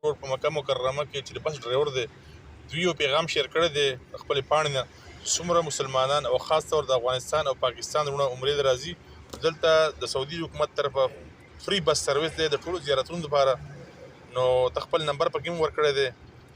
روډ په مکه مکرمه کې چې د بس ډرایور دی دوی یو پیغام شیر کړی دی خپلې پاڼې نه څومره مسلمانان او خاص طور د افغانستان او پاکستان وروڼه عمرې ته راځي دلته د سعودي حکومت طرفه فری بس سروس دی د ټولو زیارتونو لپاره نو ته خپل نمبر پکې هم ورکړی دی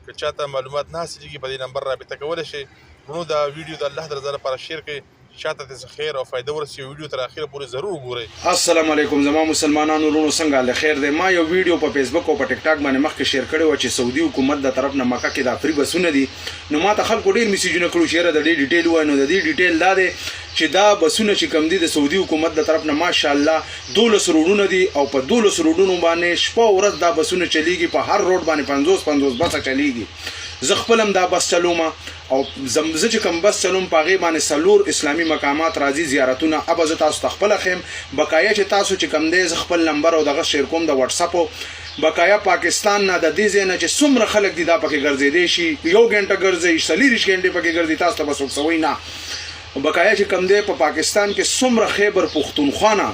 که چاته معلومات نه حاصلېږي په دې نمبر رابطه کولی شي وروڼو دا ویډیو د الله د رضا لپاره شیر کړئ شاته ته خیر او فایده ورسي ویډیو تر اخره پورې ضرور وګورئ. السلام علیکم زما مسلمانانو ورونو څنګه له خیر دی. ما یو ویډیو په فیسبوک او په ټیک ټاک باندې مخکې شیر کړی و چې سعودي حکومت د طرف نه مکه کې دا فری بسونه دي نو ما ته خلکو ډېر میسیجونه کړو چې د دې ډیټیل وای نو د دې ډیټیل دا دی چې دا بسونه چې کم دي د سعودي حکومت د طرف نه ماشاءالله 12 روډونه دي او په 12 روډونو باندې شپه ورځ دا بسونه چلیږي په هر روډ باندې 50 بس چلیږي. زه خپلم دا بس چلوم او زه چې کوم بس چلوم په هغې باندې 4 اسلامي مقامات راځي زیارتونه ابه زه تاسو ته خپله ښیم بقایا چې تاسو چې کوم دی زه خپل نمبر او دغه شیر کوم د وټساپ بقایا پاکستان نه د دې ځای نه چې څومره خلک دي دا پکې ګرځېدی شي 1 غنټه ګرځي 40 غنټې پکې ګرځي تاسو ته به څوک سوی نه. بقایا چې کوم دی په پاکستان کې څومره خیبر پښتونخوا نه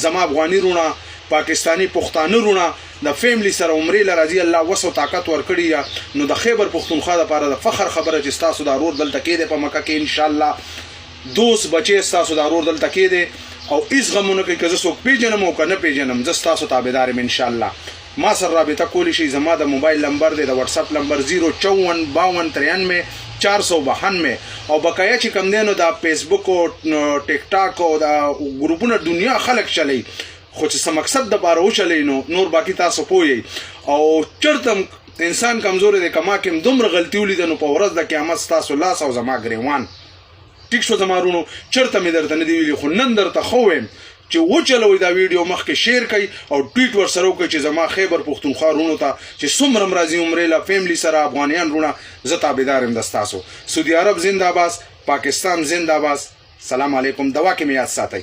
زما افغاني رونه پاکستانی پښتانه رونه د فیملی سره عمرې لراځي الله وسو طاقت ورکړي نو د خیبر پښتونخوا لپاره د فخر خبره چې تاسو د رور دلته کې دی په مکه کې ان شاء الله دوست بچي تاسو د رور دلته کې دی او هیڅ غمونه کوي که زه څوک پیژنم او که نه پیژنم زه تاسو تابعدار یم ان شاء الله. ما سره رابطه کولی شي زما د موبایل نمبر دی د واتساپ نمبر 0545293 او بقایا چې کم دی نو د فیسبوک او ټیک ټاک او د ګروپونو دنیا خلک چلی خو چې څه مقصد د پاره وچلی نو نور باقي تاسو پوهیږئ او چرته انسان کمزوری دی کما کې دومره غلطي ولیده نو په ورځ د قیامت ستاسو لاس او زما ګریوان ټیک شو زما رونو چرته مې درته نه دی ویلي خو نن درته ښه ویم چې وچلوئ دا ویډیو مخکې شیر کړئ او ټویټ ورسره وکړئ چې زما خیبر پښتونخوا رونو ته چې څومره م راځي عمرې له فیملی سره افغانیان رونه زه تابعدار یم د ستاسو. سعودي عرب زنده‌باد، پاکستان زنده‌باد. سلام علیکم. دوا کې مې یاد ساتئ.